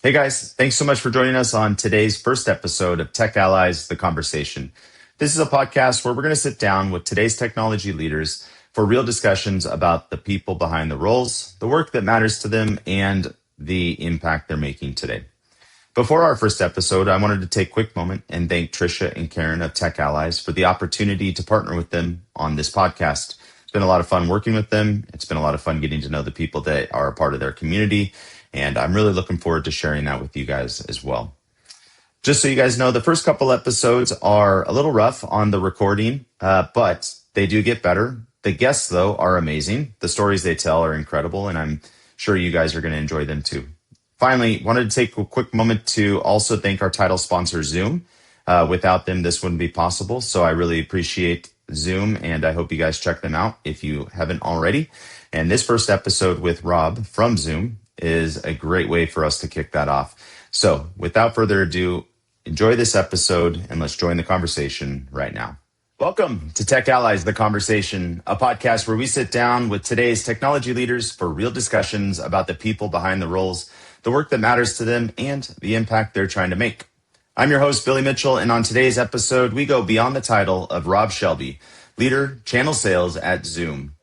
Hey guys, thanks so much for joining us on today's first episode of Tech Allies, The Conversation. This is a podcast where we're going to sit down with today's technology leaders for real discussions about the people behind the roles, the work that matters to them, and the impact they're making today. Before our first episode, I wanted to take a quick moment and thank Trisha and Karen of Tech Allies for the opportunity to partner with them on this podcast. It's been a lot of fun working with them. It's been a lot of fun getting to know the people that are a part of their community. And I'm really looking forward to sharing that with you guys as well. Just so you guys know, the first couple episodes are a little rough on the recording, but they do get better. The guests, though, are amazing. The stories they tell are incredible, and I'm sure you guys are going to enjoy them too. Finally, wanted to take a quick moment to also thank our title sponsor, Zoom. Without them, this wouldn't be possible. So I really appreciate Zoom, and I hope you guys check them out if you haven't already. And this first episode with Rob from Zoom is a great way for us to kick that off. So without further ado, enjoy this episode and let's join the conversation right now. Welcome to Tech Allies, The Conversation, a podcast where we sit down with today's technology leaders for real discussions about the people behind the roles, the work that matters to them, and the impact they're trying to make. I'm your host, Billy Mitchell, and on today's episode, we go beyond the title of Rob Shelby, Leader, Channel Sales at Zoom.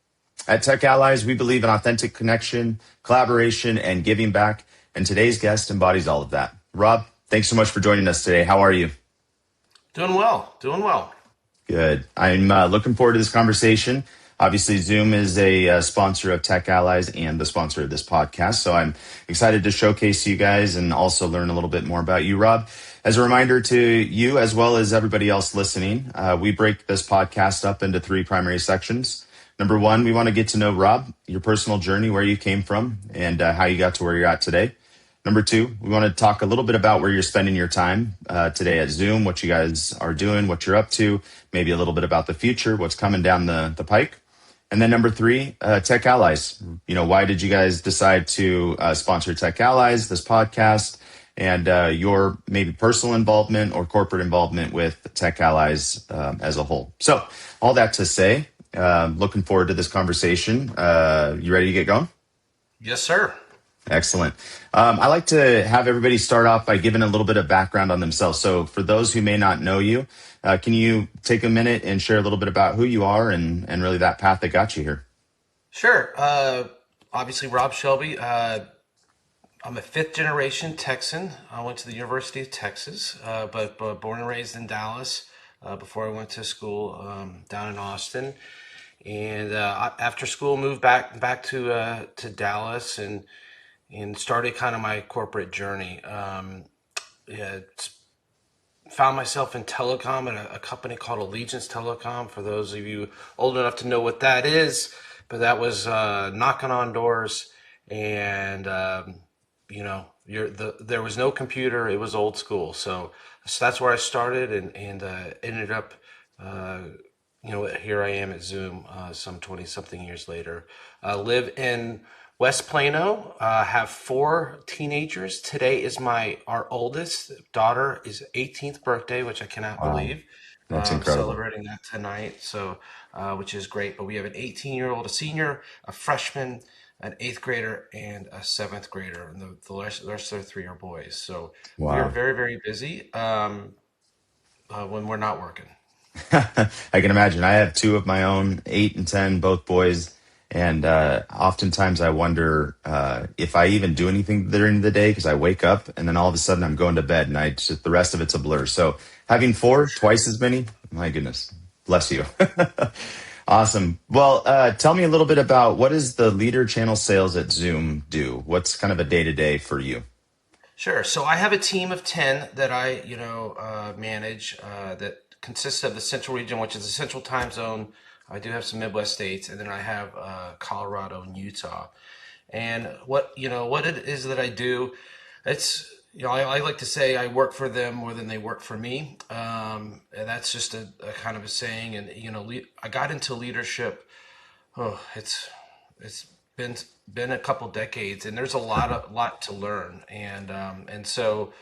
At Tech Allies, we believe in authentic connection, collaboration, and giving back, and today's guest embodies all of that. Rob, thanks so much for joining us today. How are you? Doing well. Good. I'm looking forward to this conversation. Obviously, Zoom is a sponsor of Tech Allies and the sponsor of this podcast, so I'm excited to showcase you guys and also learn a little bit more about you, Rob. As a reminder to you, as well as everybody else listening, we break this podcast up into three primary sections. Number one, we want to get to know Rob, your personal journey, where you came from, and how you got to where you're at today. Number two, we want to talk a little bit about where you're spending your time today at Zoom, what you guys are doing, what you're up to, maybe a little bit about the future, what's coming down the pike. And then number three, Tech Allies. Why did you guys decide to sponsor Tech Allies, this podcast, and your maybe personal involvement or corporate involvement with Tech Allies as a whole? So all that to say, looking forward to this conversation. You ready to get going? Yes, sir. Excellent. I like to have everybody start off by giving a little bit of background on themselves. So for those who may not know you, can you take a minute and share a little bit about who you are and really that path that got you here? Sure. Obviously, Rob Shelby. I'm a fifth generation Texan. I went to the University of Texas, but born and raised in Dallas before I went to school down in Austin. And after school, moved back to Dallas and started kind of my corporate journey. Found myself in telecom at a company called Allegiance Telecom. For those of you old enough to know what that is, but that was knocking on doors, and there was no computer. It was old school. So that's where I started, and ended up. Here I am at Zoom some 20 something years later. Live in West Plano, have four teenagers. Today is our oldest daughter is 18th birthday, which I cannot believe. That's incredible. Celebrating that tonight, so which is great. But we have an 18-year-old, a senior, a freshman, an eighth grader, and a seventh grader, and the rest of the three are boys. So we are very, very busy when we're not working. I can imagine. I have two of my own, 8 and 10, both boys. And oftentimes I wonder if I even do anything during the day because I wake up and then all of a sudden I'm going to bed and the rest of it's a blur. So having four, twice as many, my goodness, bless you. Awesome. Well, tell me a little bit about what does the Leader Channel Sales at Zoom do? What's kind of a day-to-day for you? Sure. So I have a team of 10 that I, manage that consists of the Central Region, which is the Central Time Zone. I do have some Midwest states, and then I have Colorado and Utah. And what it is that I do, it's I like to say I work for them more than they work for me, and that's just a kind of a saying. And I got into leadership. It's been a couple decades, and there's a lot to learn, and so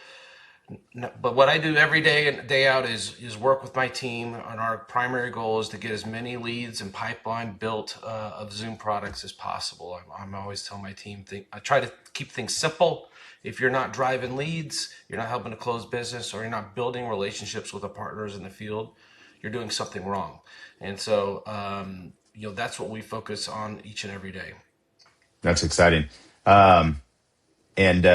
No, but what I do every day and day out is work with my team, and our primary goal is to get as many leads and pipeline built of Zoom products as possible. I'm always telling my team, I try to keep things simple. If you're not driving leads, you're not helping to close business, or you're not building relationships with the partners in the field, you're doing something wrong. And so, that's what we focus on each and every day. That's exciting. And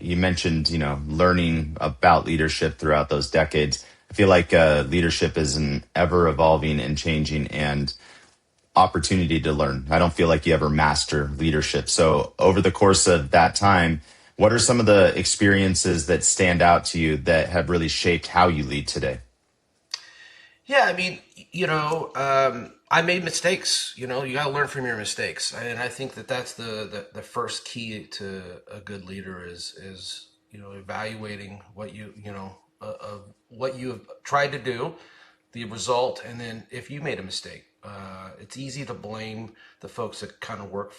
you mentioned, learning about leadership throughout those decades. I feel like leadership is an ever evolving and changing and opportunity to learn. I don't feel like you ever master leadership. So over the course of that time, what are some of the experiences that stand out to you that have really shaped how you lead today? Yeah, I mean, I made mistakes. You got to learn from your mistakes, and I think that that's the first key to a good leader is evaluating of what you have tried to do, the result, and then if you made a mistake, it's easy to blame the folks that kind of work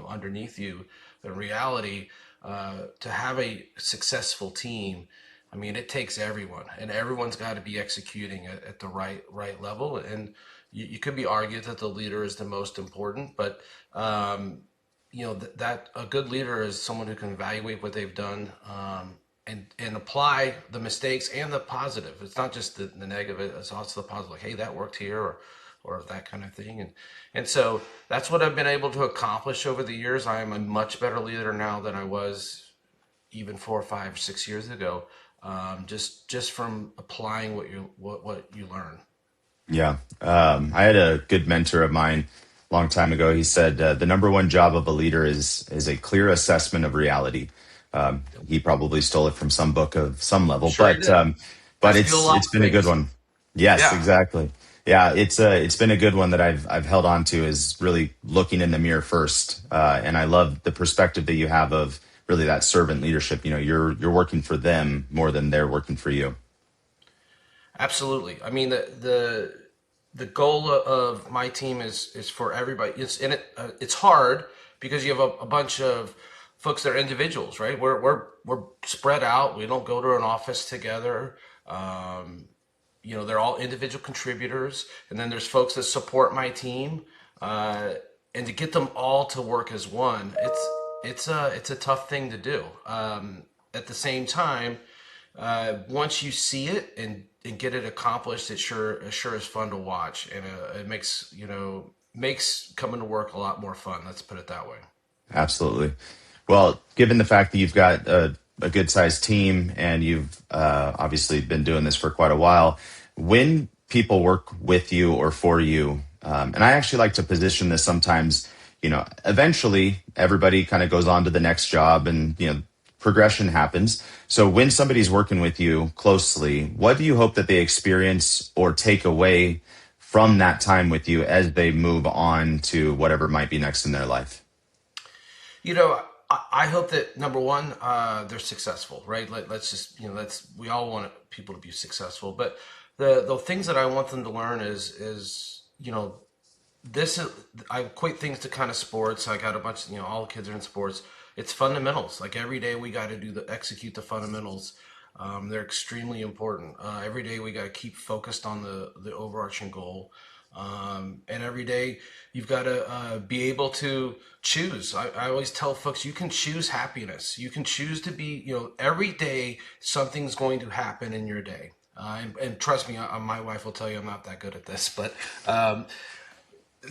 underneath you. In reality, to have a successful team, I mean, it takes everyone, and everyone's got to be executing at the right level. And you could be argued that the leader is the most important, but that a good leader is someone who can evaluate what they've done, and apply the mistakes and the positive. It's not just the negative; it's also the positive. Like, hey, that worked here, or that kind of thing. And so that's what I've been able to accomplish over the years. I am a much better leader now than I was even 4, 5, 6 years ago, just from applying what you learn. Yeah. I had a good mentor of mine a long time ago. He said, the number one job of a leader is a clear assessment of reality. He probably stole it from some book of some level, Sure, he did. but That's Bill it's Loft's been a good famous. one. Yes, Yeah, exactly. Yeah, it's been a good one that I've held on to, is really looking in the mirror first. And I love the perspective that you have of really that servant leadership. You're working for them more than they're working for you. absolutely. I mean, the goal of my team is for everybody. It's in it. It's hard because you have a bunch of folks that are individuals, right? We're spread out. We don't go to an office together. Um, they're all individual contributors, and then there's folks that support my team, uh, and to get them all to work as one, it's a tough thing to do. At the same time, once you see it and get it accomplished, it sure is fun to watch, and it makes coming to work a lot more fun. Let's put it that way. Absolutely. Well, given the fact that you've got a good sized team and you've obviously been doing this for quite a while, when people work with you or for you, and I actually like to position this sometimes, eventually everybody kind of goes on to the next job and, progression happens. So when somebody's working with you closely, what do you hope that they experience or take away from that time with you as they move on to whatever might be next in their life? I hope that number one, they're successful, right? Let's just, we all want people to be successful, but the things that I want them to learn is this is I equate things to kind of sports. I got a bunch, all the kids are in sports. It's fundamentals. Like every day we got to execute the fundamentals. They're extremely important. Every day we got to keep focused on the overarching goal. And every day you've got to be able to choose. I always tell folks, you can choose happiness. You can choose to be, every day something's going to happen in your day. And trust me, my wife will tell you I'm not that good at this, but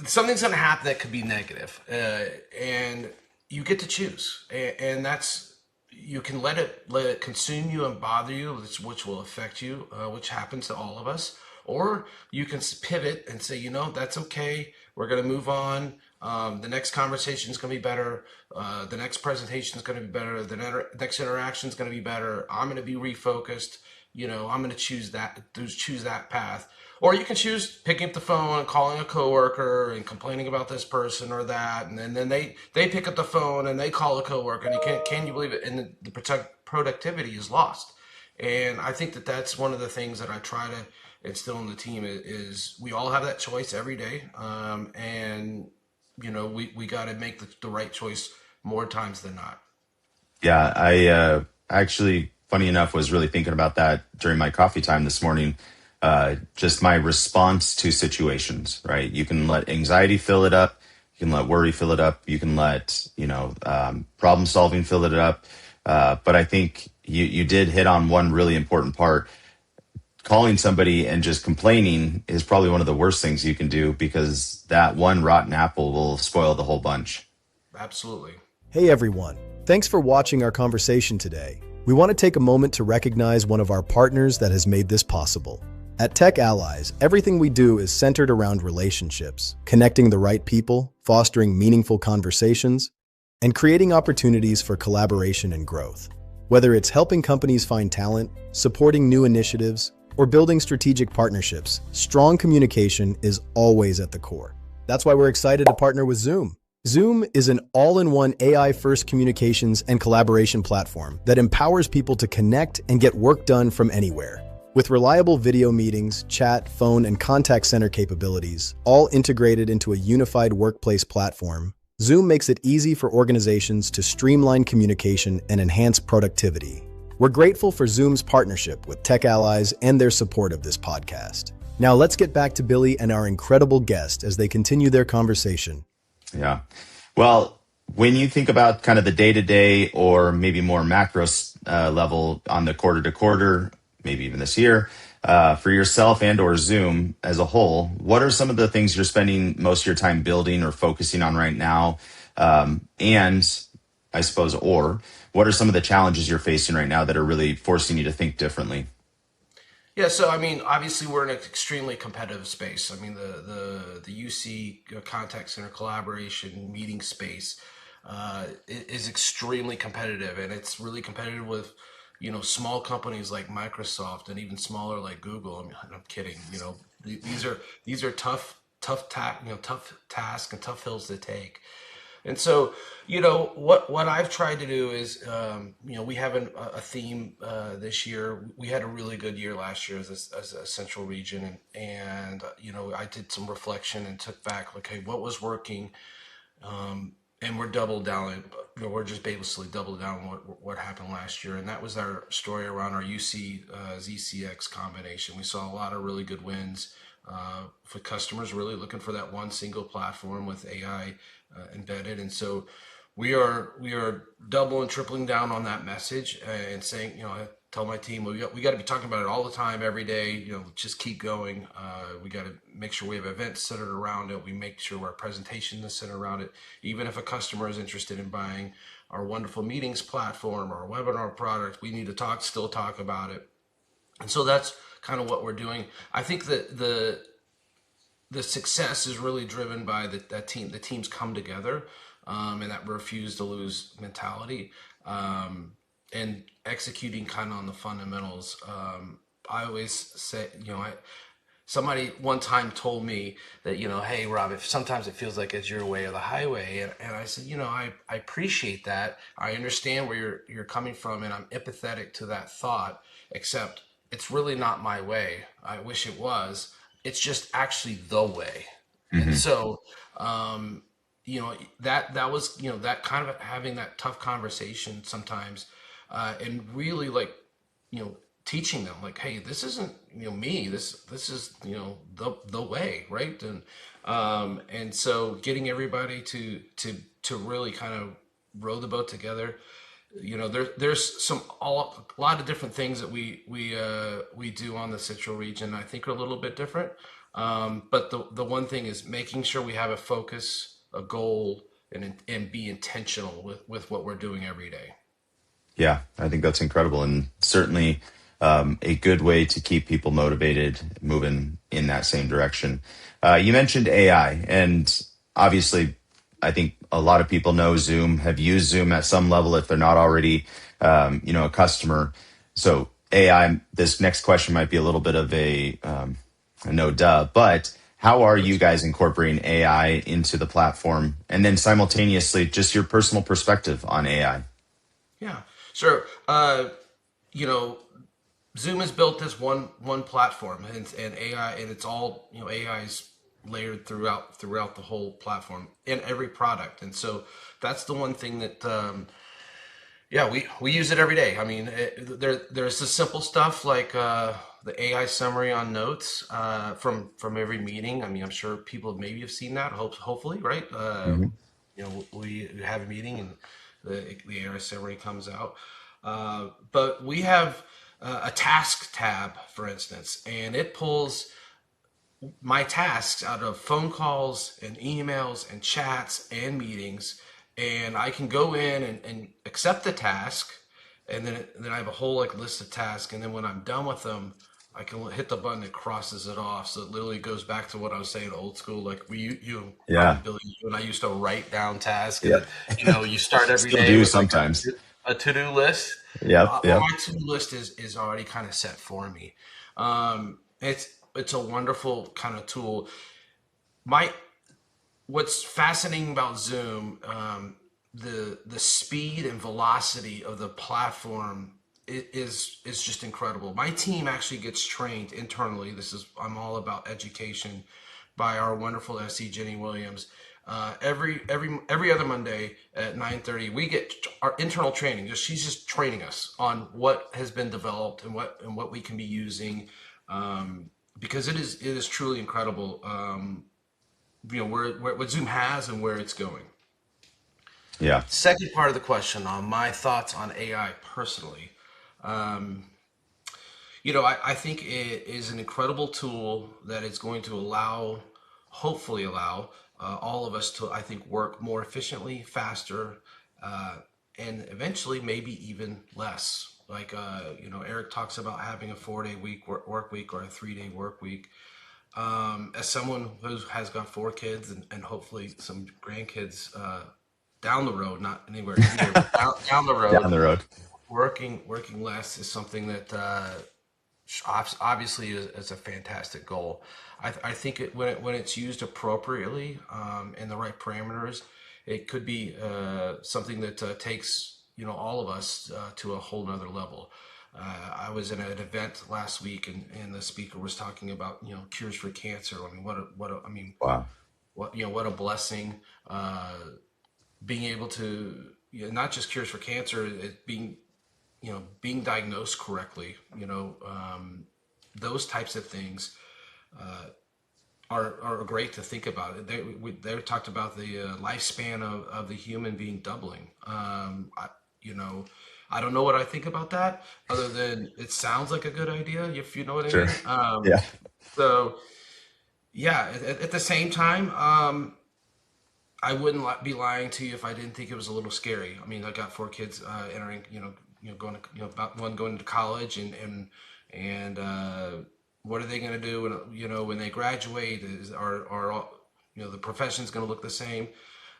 something's going to happen that could be negative, and you get to choose, and that's you can let it consume you and bother you, which will affect you, which happens to all of us, or you can pivot and say, that's okay. We're going to move on. The next conversation is going to be better. The next presentation is going to be better. The next interaction is going to be better. I'm going to be refocused. I'm going to choose that path. Or you can choose picking up the phone and calling a coworker and complaining about this person or that, and then they pick up the phone and they call a coworker, and can you believe it? And the productivity is lost. And I think that that's one of the things that I try to instill in the team is we all have that choice every day, and we got to make the right choice more times than not. Yeah, I actually funny enough, was really thinking about that during my coffee time this morning. Just my response to situations, right? You can let anxiety fill it up. You can let worry fill it up. You can let, problem solving fill it up. But I think you did hit on one really important part. Calling somebody and just complaining is probably one of the worst things you can do, because that one rotten apple will spoil the whole bunch. Absolutely. Hey everyone, thanks for watching our conversation today. We want to take a moment to recognize one of our partners that has made this possible. At TechAllies, everything we do is centered around relationships, connecting the right people, fostering meaningful conversations, and creating opportunities for collaboration and growth. Whether it's helping companies find talent, supporting new initiatives, or building strategic partnerships, strong communication is always at the core. That's why we're excited to partner with Zoom. Zoom is an all-in-one AI-first communications and collaboration platform that empowers people to connect and get work done from anywhere. With reliable video meetings, chat, phone, and contact center capabilities, all integrated into a unified workplace platform, Zoom makes it easy for organizations to streamline communication and enhance productivity. We're grateful for Zoom's partnership with TechAllies and their support of this podcast. Now let's get back to Billy and our incredible guest as they continue their conversation. Yeah. Well, when you think about kind of the day to day, or maybe more macro level on the quarter to quarter, maybe even this year, for yourself and or Zoom as a whole, what are some of the things you're spending most of your time building or focusing on right now? And I suppose, or what are some of the challenges you're facing right now that are really forcing you to think differently? Yeah, so I mean, obviously we're in an extremely competitive space. I mean, the UC contact center collaboration meeting space is extremely competitive, and it's really competitive with small companies like Microsoft and even smaller like Google. I mean, I'm kidding. These are tough tasks and tough hills to take. And so, what I've tried to do is, we have a theme this year. We had a really good year last year as a central region, and I did some reflection and took back, okay, what was working, and we're doubled down. We're just basically doubled down on what happened last year, and that was our story around our UC ZCX combination. We saw a lot of really good wins for customers really looking for that one single platform with AI embedded, and so we are double and tripling down on that message and saying, I tell my team we got to be talking about it all the time, every day. Just keep going. We got to make sure we have events centered around it. We make sure our presentation is centered around it. Even if a customer is interested in buying our wonderful meetings platform or our webinar product, we need to still talk about it. And so that's kind of what we're doing. I think that the success is really driven by that team. The teams come together, and that refuse to lose mentality, and executing kind of on the fundamentals. I always say, somebody one time told me that, hey, Rob, if sometimes it feels like it's your way or the highway. And I said, I appreciate that. I understand where you're coming from, and I'm empathetic to that thought, except it's really not my way. I wish it was. It's just actually the way. And Hmm. so, that was, that kind of having that tough conversation sometimes, and really like, teaching them like, hey, this isn't, me, this is, the way, right? And so getting everybody to really kind of row the boat together. There's a lot of different things that we do on the Central region. I think are a little bit different, but the one thing is making sure we have a focus, a goal, and be intentional with what we're doing every day. Yeah, I think that's incredible, and certainly a good way to keep people motivated, moving in that same direction. You mentioned AI, and obviously, I think a lot of people know Zoom, have used Zoom at some level if they're not already, a customer. So AI. This next question might be a little bit of a no duh, but how are you guys incorporating AI into the platform, and then simultaneously, just your personal perspective on AI? Yeah, sure. You know, Zoom is built as one platform, and AI, and it's all, AI is layered throughout the whole platform in every product. And so that's the one thing that Yeah, we use it every day. I mean, there's the simple stuff like the AI summary on notes from every meeting. I mean, I'm sure people maybe have seen that. Hopefully, right? Hmm. We have a meeting and the AI summary comes out. But we have a task tab, for instance, and it pulls my tasks out of phone calls and emails and chats and meetings, and I can go in and accept the task, and then I have a whole like list of tasks, and then when I'm done with them, I can hit the button that crosses it off. So it literally goes back to what I was saying, old school. Like you probably Yeah. Billy, you and I used to write down tasks, and Yep. then you start every Still day do with like sometimes. a to do list. Yep. Well, Yep. my to do list is already kind of set for me. It's a wonderful kind of tool. My What's fascinating about Zoom, the speed and velocity of the platform is just incredible. My team actually gets trained internally. I'm all about education by our wonderful SC Jenny Williams. Every other Monday at 9:30, we get our internal training. She's just training us on what has been developed and what we can be using, because it is truly incredible. Where what Zoom has and where it's going. Yeah. Second part of the question on my thoughts on AI personally. Um, I think it is an incredible tool that is going to hopefully allow all of us to, I think, work more efficiently, faster, uh, and eventually maybe even less. Like, Eric talks about having a 4-day work week or a 3-day work week. As someone who has got 4 kids and hopefully some grandkids down the road, not anywhere near, but down the road, Down the road. working less is something that obviously is a fantastic goal. I think when it's used appropriately in the right parameters, it could be something that takes all of us to a whole nother level. I was in an event last week, and the speaker was talking about cures for cancer. I mean, Wow. what a blessing, being able to not just cures for cancer, it being diagnosed correctly. Those types of things are great to think about. They talked about the lifespan of the human being doubling. You know, I don't know what I think about that, other than it sounds like a good idea, if you know what I Sure. mean. Yeah. So yeah, at the same time, I wouldn't be lying to you if I didn't think it was a little scary. I mean, I got 4 kids entering, going to, about one going to college, and what are they going to do when they graduate? The profession's going to look the same?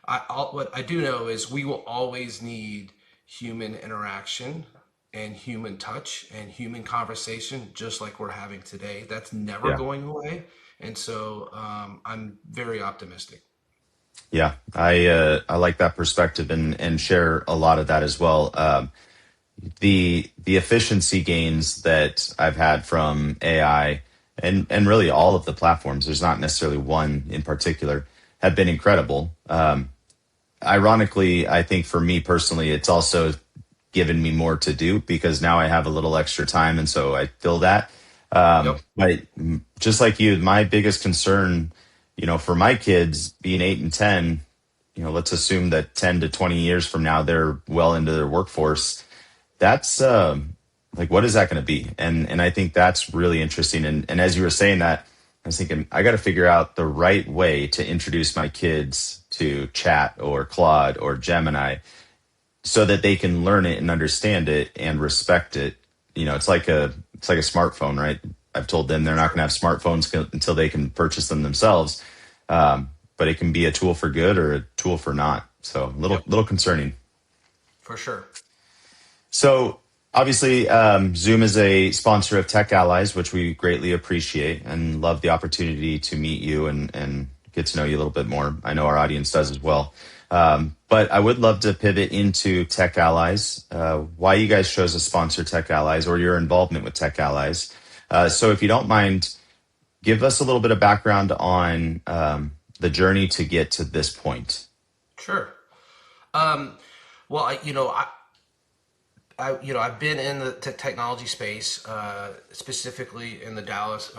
What I do know is we will always need human interaction and human touch and human conversation, just like we're having today. That's never Yeah. going away, and so I'm very optimistic. Yeah. I like that perspective and share a lot of that as well. The efficiency gains that I've had from AI and really all of the platforms, there's not necessarily one in particular, have been incredible. Ironically, I think for me personally, it's also given me more to do because now I have a little extra time, and so I feel that. Yep. But just like you, my biggest concern, for my kids being 8 and 10, let's assume that 10 to 20 years from now they're well into their workforce. That's like, what is that going to be? And I think that's really interesting. And as you were saying that, I was thinking I got to figure out the right way to introduce my kids to Chat or Claude or Gemini so that they can learn it and understand it and respect it. It's like a smartphone, right? I've told them they're not going to have smartphones until they can purchase them themselves. But it can be a tool for good or a tool for not. So Yep. little concerning. For sure. So obviously, Zoom is a sponsor of Tech Allies, which we greatly appreciate and love the opportunity to meet you and get to know you a little bit more. I know our audience does as well. But I would love to pivot into Tech Allies, why you guys chose to sponsor Tech Allies or your involvement with Tech Allies. So if you don't mind, give us a little bit of background on the journey to get to this point. Sure. Um, well, I've been in the technology space, specifically in the Dallas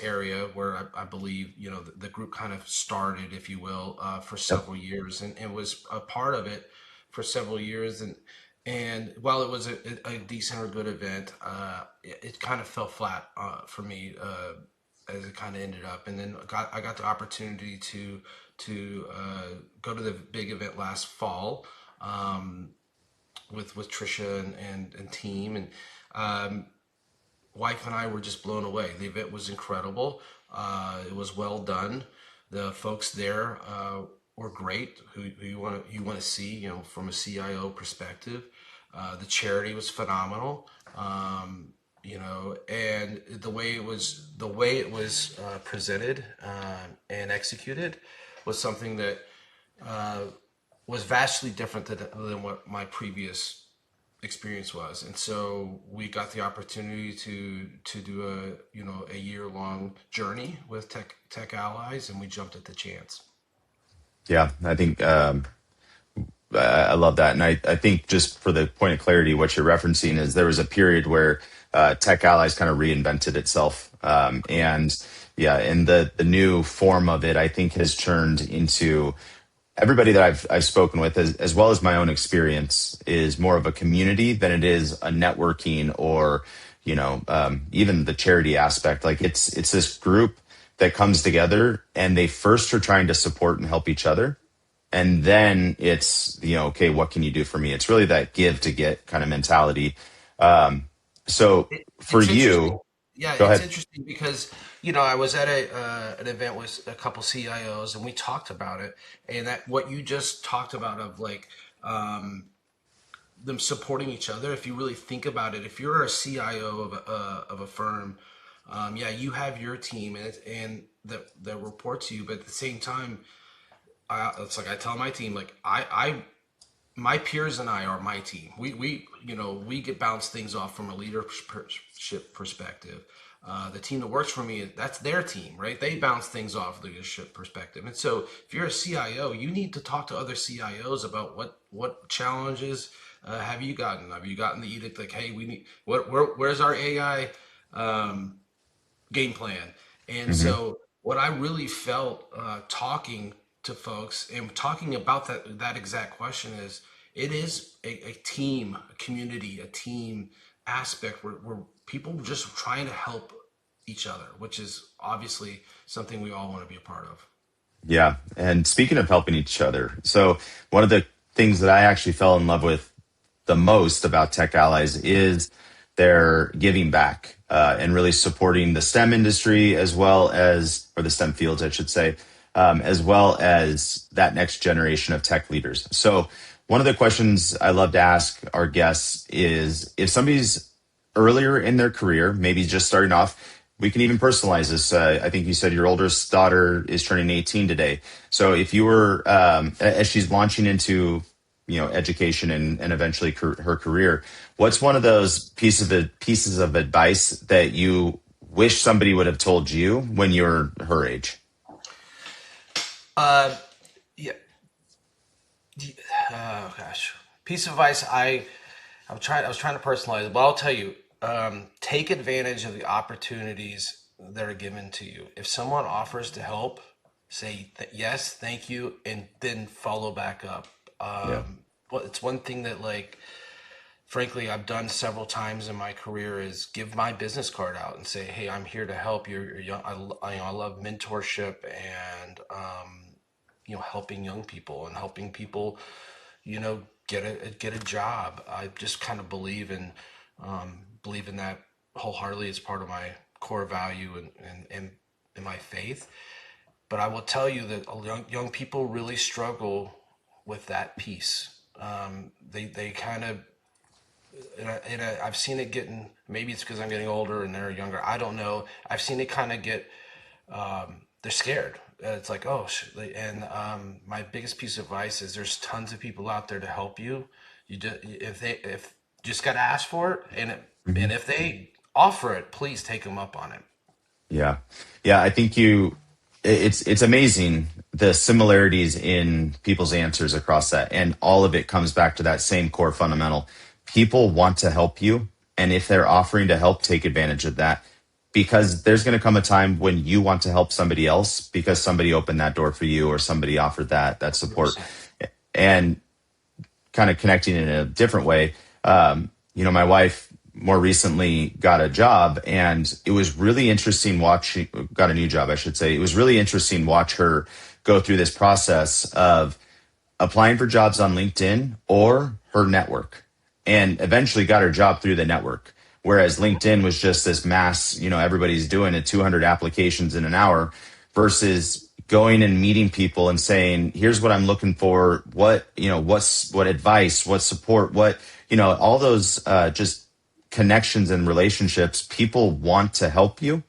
area, where I believe, the group kind of started, if you will, for Yep. several years, and was a part of it for several years. And while it was a decent or good event, it kind of fell flat for me, as it kind of ended up. And then I got the opportunity to go to the big event last fall. With Trisha and team, and wife and I were just blown away. The event was incredible. It was well done. The folks there were great. Who you want to see, from a CIO perspective. The charity was phenomenal. And the way it was presented and executed was something that was vastly different than what my previous experience was. And so we got the opportunity to do a year long journey with Tech Allies, and we jumped at the chance. Yeah, I think I love that. And I think just for the point of clarity, what you're referencing is there was a period where Tech Allies kind of reinvented itself. And yeah, and the new form of it, I think, has turned into everybody that I've spoken with, as well as my own experience, is more of a community than it is a networking or, even the charity aspect. Like it's this group that comes together and they first are trying to support and help each other. And then it's, okay, what can you do for me? It's really that give to get kind of mentality. Um, so for It's interesting. you, Yeah, go it's ahead. interesting because I was at an event with a couple CIOs, and we talked about it, and that what you just talked about, of like, them supporting each other. If you really think about it, if you're a CIO of a firm, yeah, you have your team, that report to you, but at the same time, it's like I tell my team, like, my peers and I are my team. We get bounced things off from a leadership perspective. The team that works for me, that's their team, right? They bounce things off leadership perspective. And so if you're a CIO, you need to talk to other CIOs about what challenges have you gotten? Have you gotten the edict, like, hey, we need where's our AI game plan? And Hmm. so what I really felt, talking to folks and talking about that exact question, is it is a team, a community, a team aspect, where people just trying to help each other, which is obviously something we all want to be a part of. Yeah. And speaking of helping each other, so one of the things that I actually fell in love with the most about Tech Allies is their giving back and really supporting the STEM industry as well as, or the STEM fields, I should say, as well as that next generation of tech leaders. So, one of the questions I love to ask our guests is if somebody's earlier in their career, maybe just starting off, we can even personalize this. I think you said your oldest daughter is turning 18 today. So if you were, as she's launching into, education and eventually her career, what's one of those pieces of advice that you wish somebody would have told you when you were her age? Uh, yeah. Oh gosh, piece of advice. I was trying to personalize it, but I'll tell you, take advantage of the opportunities that are given to you. If someone offers to help, say yes, thank you, and then follow back up. Yeah. Well, it's one thing that, like, frankly, I've done several times in my career, is give my business card out and say, "Hey, I'm here to help. You're young. I love mentorship, and helping young people and helping people, get a job." I just kind of believe in that wholeheartedly as part of my core value and my faith. But I will tell you that young people really struggle with that piece. They kind of, I've seen it getting, maybe it's because I'm getting older and they're younger. I don't know. I've seen it kind of get, they're scared. It's like, oh, and my biggest piece of advice is there's tons of people out there to help you. You just, if just got to ask for it, and if they offer it, please take them up on it. Yeah. Yeah. I think it's amazing the similarities in people's answers across that. And all of it comes back to that same core fundamental. people want to help you. And if they're offering to help, take advantage of that, because there's going to come a time when you want to help somebody else because somebody opened that door for you or somebody offered that support. 100%. And kind of connecting in a different way, my wife more recently got a job, and it was really interesting watching, got a new job, I should say. It was really interesting watch her go through this process of applying for jobs on LinkedIn or her network, and eventually got her job through the network. Whereas LinkedIn was just this mass, everybody's doing it, 200 applications in an hour, versus going and meeting people and saying, here's what I'm looking for. What advice, what support, all those just connections and relationships. People want to help you.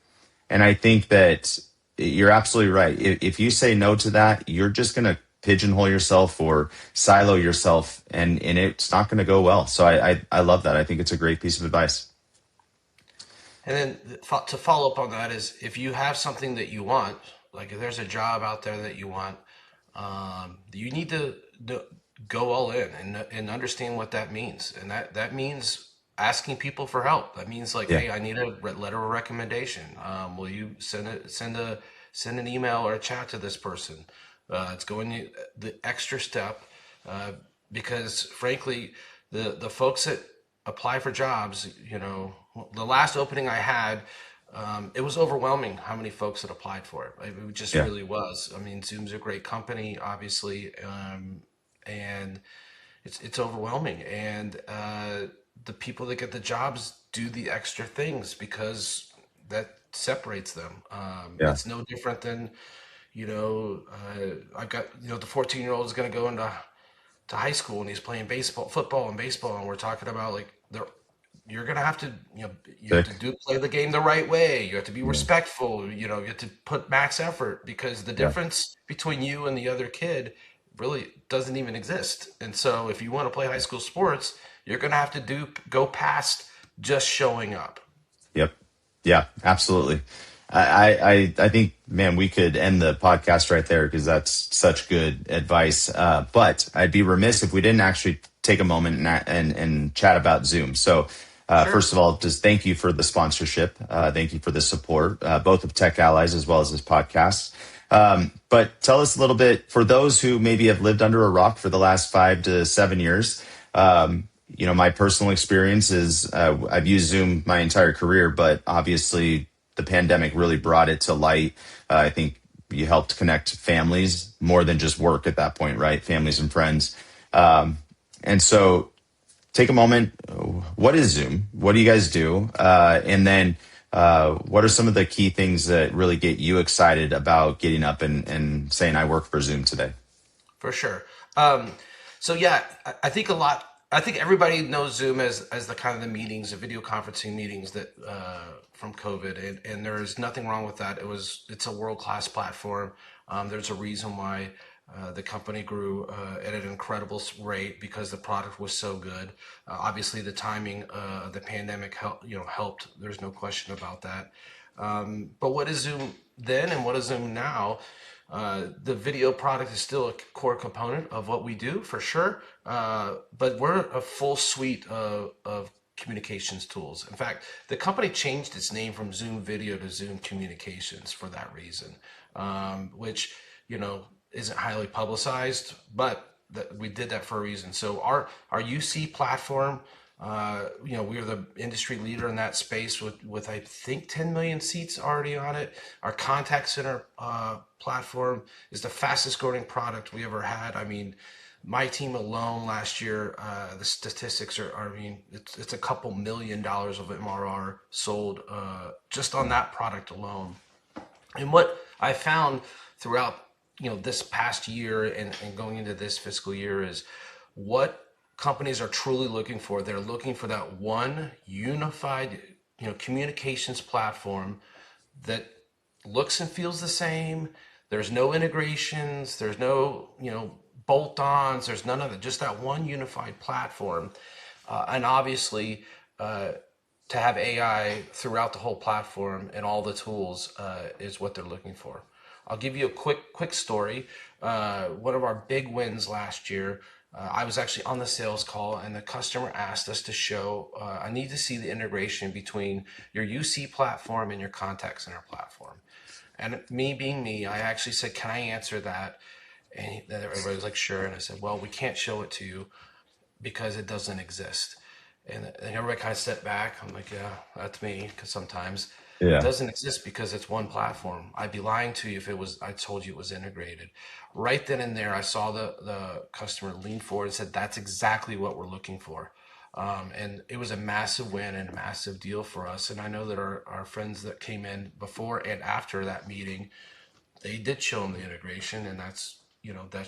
And I think that you're absolutely right. If you say no to that, you're just going to pigeonhole yourself or silo yourself, and it's not going to go well. So I love that. I think it's a great piece of advice. And then to follow up on that is, if you have something that you want, like if there's a job out there that you want, you need to go all in and understand what that means. And that means asking people for help. That means like, Yeah. hey, I need a letter of recommendation. Will you send an email or a chat to this person? It's going the extra step, because frankly, the folks that apply for jobs, the last opening I had, it was overwhelming how many folks that applied for it. It just Yeah. really was. I mean, Zoom's a great company, obviously, and it's overwhelming. And the people that get the jobs do the extra things because that separates them. Yeah. It's no different than, I've got, the 14-year-old is going to go into to high school and he's playing football and baseball, and we're talking about like you're gonna have to, you have Thick. to play the game the right way. You have to be Yeah. respectful. You have to put max effort, because the Yeah. difference between you and the other kid really doesn't even exist. And so, if you want to play high school sports, you're gonna have to go past just showing up. Yep. Yeah, absolutely. I think, man, we could end the podcast right there because that's such good advice. But I'd be remiss if we didn't actually take a moment and chat about Zoom. So, Sure. first of all, just thank you for the sponsorship. Thank you for the support, both of Tech Allies as well as this podcast. But tell us a little bit, for those who maybe have lived under a rock for the last 5 to 7 years. My personal experience is I've used Zoom my entire career, but obviously the pandemic really brought it to light. I think you helped connect families more than just work at that point, right? Families and friends. And so take a moment. What is Zoom? What do you guys do? And then what are some of the key things that really get you excited about getting up and saying, I work for Zoom today? For sure. So yeah, I think everybody knows Zoom as the kind of the meetings, the video conferencing meetings that from COVID, and there is nothing wrong with that. It's a world-class platform. There's a reason why the company grew at an incredible rate, because the product was so good. Obviously, the timing of the pandemic helped. There's no question about that. But what is Zoom then, and what is Zoom now? The video product is still a core component of what we do, for sure. But we're a full suite of communications tools. In fact, the company changed its name from Zoom Video to Zoom Communications for that reason, which, isn't highly publicized, but we did that for a reason. So our UC platform, we are the industry leader in that space with I think 10 million seats already on it. Our contact center platform is the fastest growing product we ever had. I mean, my team alone last year, the statistics it's a couple $1 million of MRR sold just on that product alone. And what I found throughout this past year and going into this fiscal year is what companies are truly looking for. They're looking for that one unified communications platform that looks and feels the same. There's no integrations, there's no bolt-ons, there's none of it, just that one unified platform. And obviously to have AI throughout the whole platform and all the tools is what they're looking for. I'll give you a quick story. One of our big wins last year, I was actually on the sales call, and the customer asked us to show, I need to see the integration between your UC platform and your contact center platform. And me being me, I actually said, can I answer that? And then everybody was like, sure. And I said, well, we can't show it to you because it doesn't exist. And everybody kind of stepped back. I'm like, yeah, that's me. Because sometimes it Yeah. doesn't exist because it's one platform. I'd be lying to you if I told you it was integrated. Right then and there, I saw the customer lean forward and said, that's exactly what we're looking for. And it was a massive win and a massive deal for us. And I know that our friends that came in before and after that meeting, they did show them the integration, and that's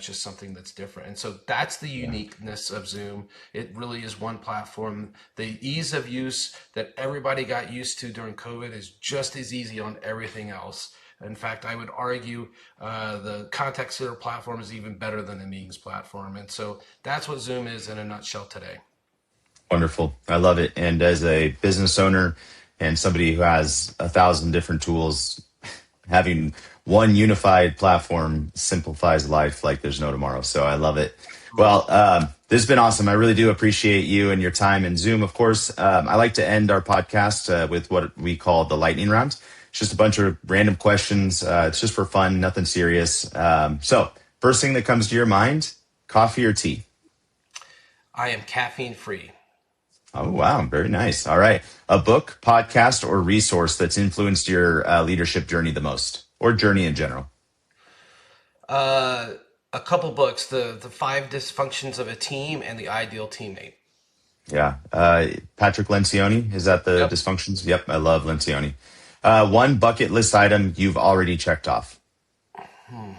just something that's different. And so that's the Yeah. uniqueness of Zoom. It really is one platform. The ease of use that everybody got used to during COVID is just as easy on everything else. In fact, I would argue the contact center platform is even better than the meetings platform. And so that's what Zoom is in a nutshell today. Wonderful. I love it. And as a business owner and somebody who has 1,000 different tools, having one unified platform simplifies life like there's no tomorrow. So I love it. Well, this has been awesome. I really do appreciate you and your time in Zoom. Of course, I like to end our podcast with what we call the lightning round. It's just a bunch of random questions. It's just for fun, nothing serious. So first thing that comes to your mind, coffee or tea? I am caffeine free. Oh, wow. Very nice. All right. A book, podcast, or resource that's influenced your leadership journey the most, or journey in general? Uh, a couple books, the five dysfunctions of a team and the ideal teammate. Yeah. Patrick Lencioni, is that the Yep. dysfunctions? Yep. I love Lencioni. One bucket list item you've already checked off. Hmm.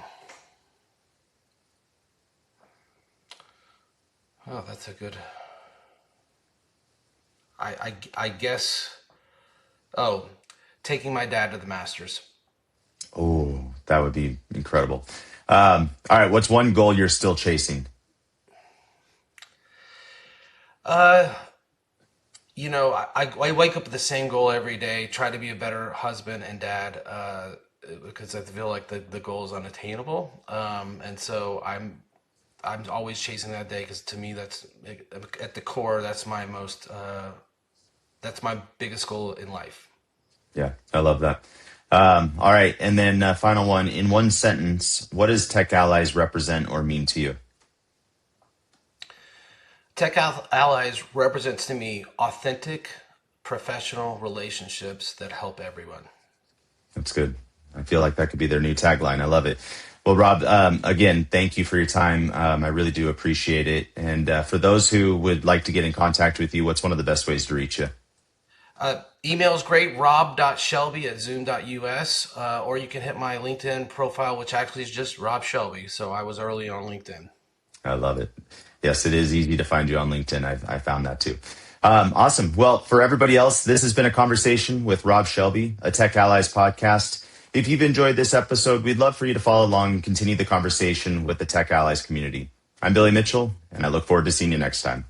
Oh, that's a good. I guess. Oh, taking my dad to the Masters. Oh, that would be incredible. All right. What's one goal you're still chasing? Uh, I wake up with the same goal every day. Try to be a better husband and dad. Because I feel like the goal is unattainable. And so I'm always chasing that day because to me that's at the core. That's my biggest goal in life. Yeah, I love that. All right. And then final one, in one sentence, what does Tech Allies represent or mean to you? TechAllies represents to me authentic, professional relationships that help everyone. That's good. I feel like that could be their new tagline. I love it. Well, Rob, again, thank you for your time. I really do appreciate it. And for those who would like to get in contact with you, what's one of the best ways to reach you? Email is great, rob.shelby@zoom.us, or you can hit my LinkedIn profile, which actually is just Rob Shelby. So I was early on LinkedIn. I love it. Yes, it is easy to find you on LinkedIn. I found that too. Awesome. Well, for everybody else, this has been a conversation with Rob Shelby, a Tech Allies podcast. If you've enjoyed this episode, we'd love for you to follow along and continue the conversation with the Tech Allies community. I'm Billy Mitchell, and I look forward to seeing you next time.